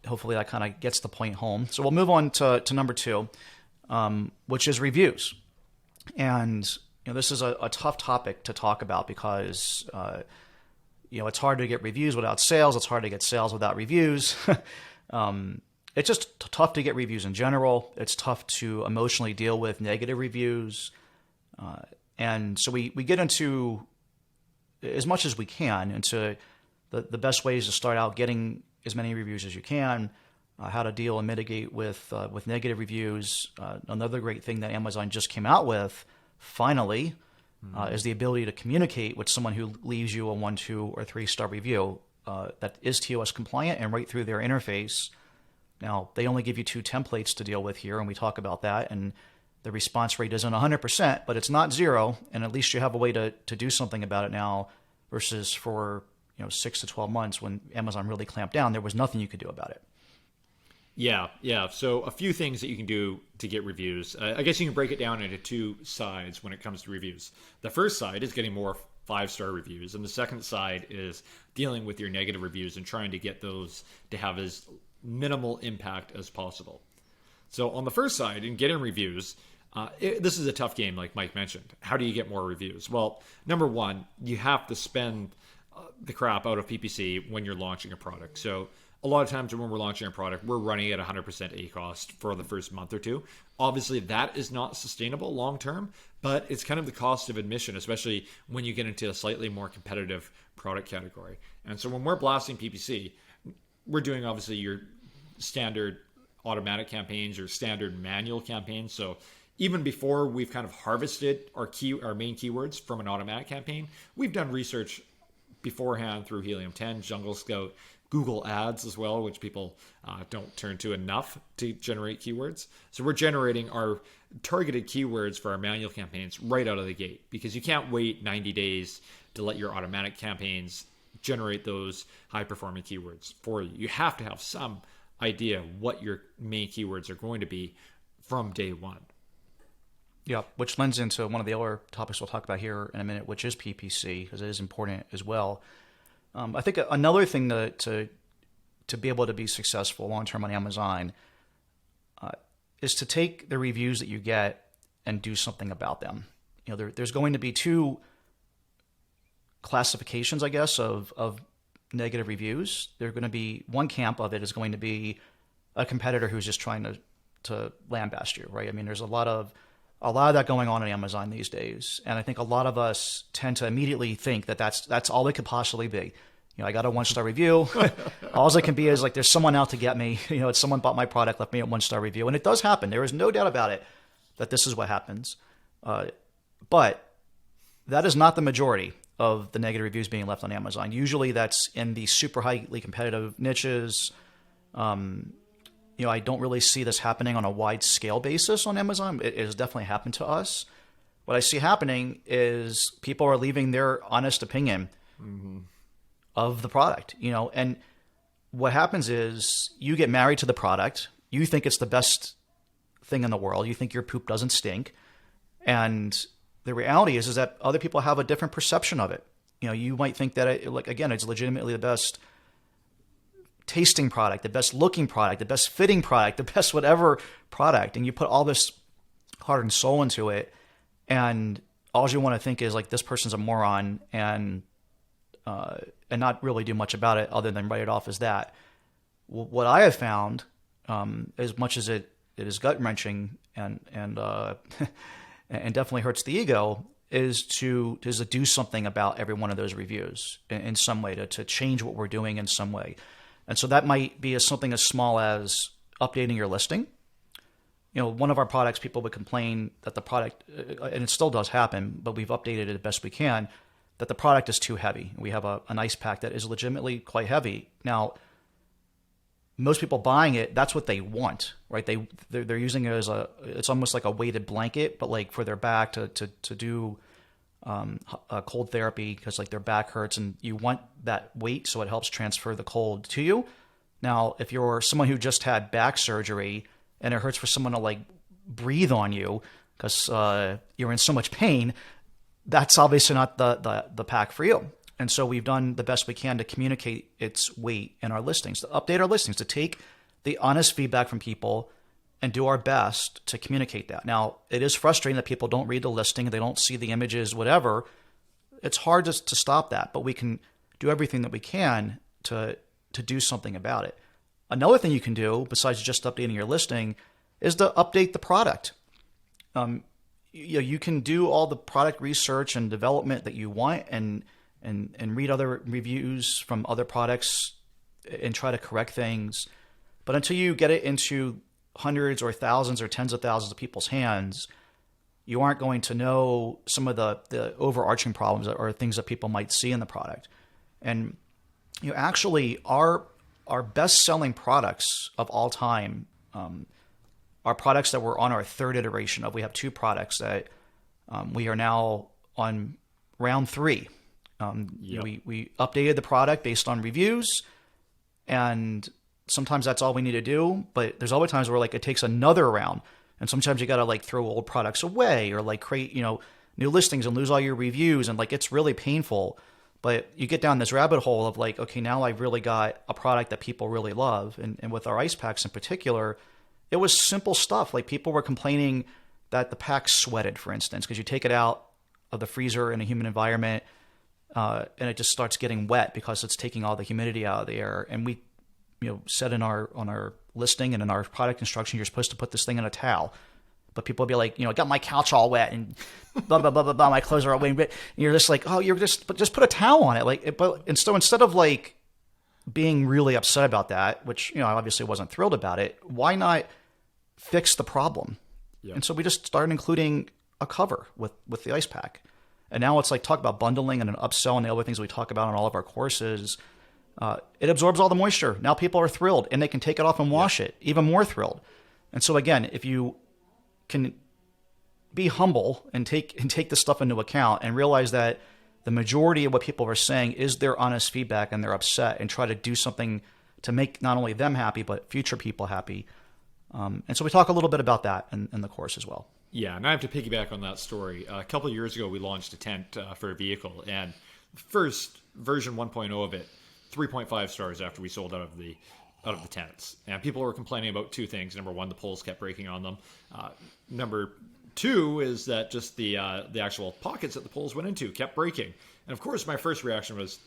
Hopefully that kind of gets the point home. So we'll move on to number two, which is reviews. And this is a tough topic to talk about because it's hard to get reviews without sales. It's hard to get sales without reviews. It's just tough to get reviews in general. It's tough to emotionally deal with negative reviews. And so we get into, as much as we can, into the best ways to start out getting as many reviews as you can, how to deal and mitigate with negative reviews. Another great thing that Amazon just came out with, finally, is the ability to communicate with someone who leaves you a 1, 2, or 3-star review that is TOS compliant and right through their interface. Now, they only give you 2 templates to deal with here, and we talk about that, and the response rate isn't 100%, but it's not 0, and at least you have a way to do something about it now versus for 6 to 12 months when Amazon really clamped down, there was nothing you could do about it. Yeah. So a few things that you can do to get reviews. I guess you can break it down into 2 sides when it comes to reviews. The first side is getting more 5-star reviews, and the second side is dealing with your negative reviews and trying to get those to have as minimal impact as possible. So on the first side, in getting reviews, this is a tough game, like Mike mentioned. How do you get more reviews? Well, number one, you have to spend the crap out of PPC when you're launching a product. So a lot of times when we're launching a product, we're running at 100% ACost for the first month or 2. Obviously, that is not sustainable long term, but it's kind of the cost of admission, especially when you get into a slightly more competitive product category. And so when we're blasting PPC, we're doing obviously your standard automatic campaigns or standard manual campaigns. So even before we've kind of harvested our main keywords from an automatic campaign, we've done research beforehand through Helium 10, Jungle Scout, Google Ads as well, which people don't turn to enough to generate keywords. So we're generating our targeted keywords for our manual campaigns right out of the gate, because you can't wait 90 days to let your automatic campaigns generate those high-performing keywords for you. You have to have some idea what your main keywords are going to be from day one. Yeah, which lends into one of the other topics we'll talk about here in a minute, which is PPC, because it is important as well. I think another thing to be able to be successful long-term on Amazon is to take the reviews that you get and do something about them. There's going to be 2 classifications, I guess, of negative reviews. There's going to be one camp of it is going to be a competitor who's just trying to lambast you, right? I mean, there's a lot of that going on Amazon these days, and I think a lot of us tend to immediately think that that's all it could possibly be. I got a 1-star review. All it can be is like there's someone out to get me. It's someone bought my product, left me a 1-star review, and it does happen. There is no doubt about it that this is what happens. But that is not the majority of the negative reviews being left on Amazon. Usually that's in the super highly competitive niches. I don't really see this happening on a wide scale basis on Amazon. It has definitely happened to us. What I see happening is people are leaving their honest opinion of the product, and what happens is you get married to the product. You think it's the best thing in the world. You think your poop doesn't stink. And the reality is that other people have a different perception of it. You might think that it's legitimately the best tasting product, the best looking product, the best fitting product, the best whatever product. And you put all this heart and soul into it. And all you want to think is like, this person's a moron and not really do much about it other than write it off as that. What I have found, as much as it is gut wrenching and definitely hurts the ego, is to do something about every one of those reviews in some way, to change what we're doing in some way. And so that might be something as small as updating your listing. One of our products, people would complain that the product, and it still does happen, but we've updated it the best we can, that the product is too heavy. We have an ice pack that is legitimately quite heavy. Now, most people buying it, that's what they want, right? They're using it as it's almost like a weighted blanket, but like for their back to do a cold therapy because like their back hurts, and you want that weight so it helps transfer the cold to you. Now, if you're someone who just had back surgery and it hurts for someone to like breathe on you because you're in so much pain, that's obviously not the pack for you. And so we've done the best we can to communicate its weight in our listings, to update our listings, to take the honest feedback from people and do our best to communicate that. Now, it is frustrating that people don't read the listing, they don't see the images, whatever. It's hard to stop that, but we can do everything that we can to do something about it. Another thing you can do, besides just updating your listing, is to update the product. You can do all the product research and development that you want and read other reviews from other products and try to correct things. But until you get it into hundreds or thousands or tens of thousands of people's hands, you aren't going to know some of the overarching problems or things that people might see in the product. And actually, our best-selling products of all time are products that we're on our third iteration of. We have 2 products that we are now on round 3. We updated the product based on reviews, and sometimes that's all we need to do. But there's always times where like it takes another round, and sometimes you got to like throw old products away or like create new listings and lose all your reviews, and like it's really painful. But you get down this rabbit hole of like, okay, now I've really got a product that people really love. And with our ice packs in particular, it was simple stuff. Like people were complaining that the pack sweated, for instance, because you take it out of the freezer in a humid environment and it just starts getting wet because it's taking all the humidity out of the air. And we said on our listing and in our product instruction, you're supposed to put this thing in a towel. But people will be like, I got my couch all wet and blah, blah, blah, blah, blah, my clothes are all wet. And you're just like, oh, you're just put a towel on it. And so instead of like being really upset about that, which, I obviously wasn't thrilled about it, why not fix the problem? Yeah. And so we just started including a cover with the ice pack. And now it's like talk about bundling and an upsell and the other things we talk about in all of our courses. It absorbs all the moisture. Now people are thrilled and they can take it off and wash it, even more thrilled. And so again, if you can be humble and take this stuff into account and realize that the majority of what people are saying is their honest feedback and they're upset, and try to do something to make not only them happy, but future people happy. And so we talk a little bit about that in the course as well. Yeah, and I have to piggyback on that story. A couple of years ago, we launched a tent for a vehicle, and first version 1.0 of it, 3.5 stars after we sold out of the tents. And people were complaining about 2 things. Number 1, the poles kept breaking on them. Number 2 is that just the actual pockets that the poles went into kept breaking. And of course, my first reaction was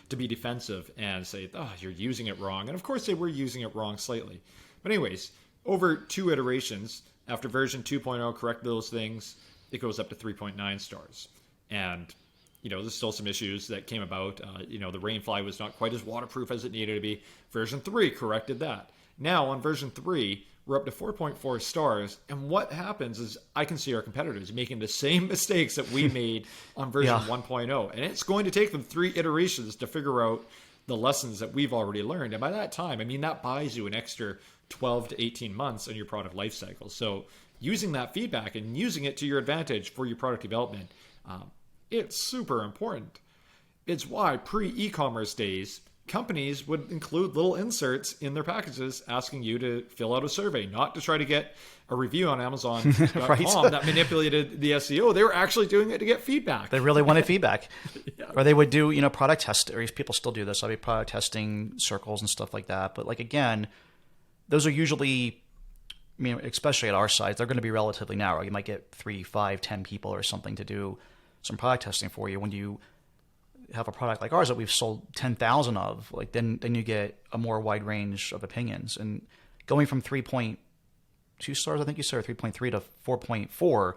to be defensive and say, oh, you're using it wrong. And of course, they were using it wrong slightly. But anyways, over 2 iterations, after version 2.0 corrected those things, it goes up to 3.9 stars. And there's still some issues that came about. The Rainfly was not quite as waterproof as it needed to be. Version 3 corrected that. Now on version 3, we're up to 4.4 stars. And what happens is I can see our competitors making the same mistakes that we made on version 1.0. And it's going to take them 3 iterations to figure out the lessons that we've already learned. And by that time, that buys you an extra 12 to 18 months on your product life cycle. So using that feedback and using it to your advantage for your product development, it's super important. It's why pre-e-commerce days, companies would include little inserts in their packages asking you to fill out a survey, not to try to get a review on Amazon.com right. that manipulated the SEO. They were actually doing it to get feedback. They really wanted feedback. Yeah. Or they would do, product test, or people still do this. I'll be product testing circles and stuff like that. But again, those are usually, especially at our size, they're going to be relatively narrow. You might get 3, 5, 10 people or something to do some product testing for you. When you have a product like ours that we've sold 10,000 of, then you get a more wide range of opinions. And going from 3.2 stars, I think you said, or 3.3 to 4.4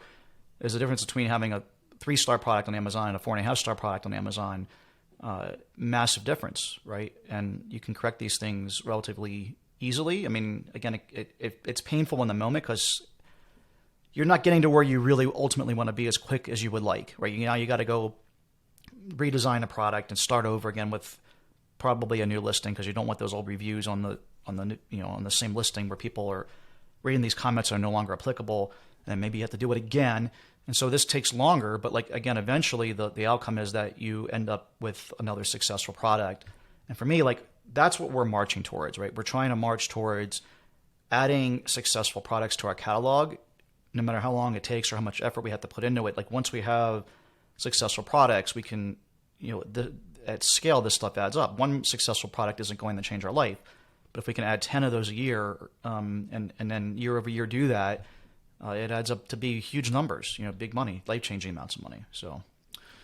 is the difference between having a 3-star product on Amazon and a 4.5-star product on Amazon. Massive difference, right? And you can correct these things relatively easily. Again, it's painful in the moment because you're not getting to where you really ultimately want to be as quick as you would like, right? You got to go redesign a product and start over again with probably a new listing because you don't want those old reviews on the same listing where people are reading these comments that are no longer applicable, and maybe you have to do it again. And so this takes longer, but again, eventually the outcome is that you end up with another successful product. And for me, that's what we're marching towards, right? We're trying to march towards adding successful products to our catalog, no matter how long it takes or how much effort we have to put into it. Once we have successful products, we can, at scale, this stuff adds up. One successful product isn't going to change our life, but if we can add 10 of those a year, and then year over year do that, it adds up to be huge numbers, big money, life-changing amounts of money. So,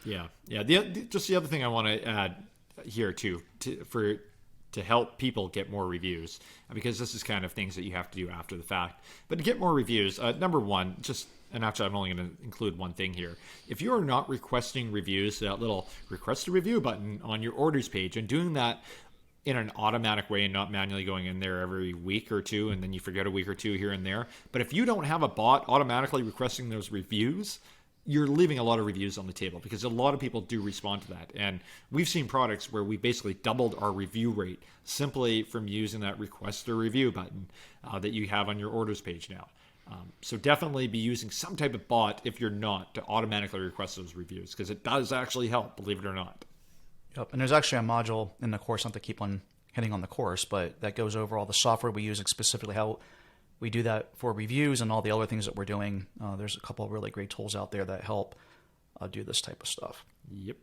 yeah. Just the other thing I want to add here too, to help people get more reviews, because this is kind of things that you have to do after the fact. But to get more reviews, number one, and actually I'm only going to include one thing here. If you are not requesting reviews, that little request a review button on your orders page, and doing that in an automatic way and not manually going in there every week or two, and then you forget a week or two here and there. But if you don't have a bot automatically requesting those reviews, you're leaving a lot of reviews on the table, because a lot of people do respond to that. And we've seen products where we basically doubled our review rate simply from using that request a review button that you have on your orders page now. So definitely be using some type of bot, if you're not, to automatically request those reviews, because it does actually help, believe it or not. Yep. And there's actually a module in the course, not to keep on hitting on the course, but that goes over all the software we use, and specifically how we do that for reviews and all the other things that we're doing. There's a couple of really great tools out there that help do this type of stuff. Yep.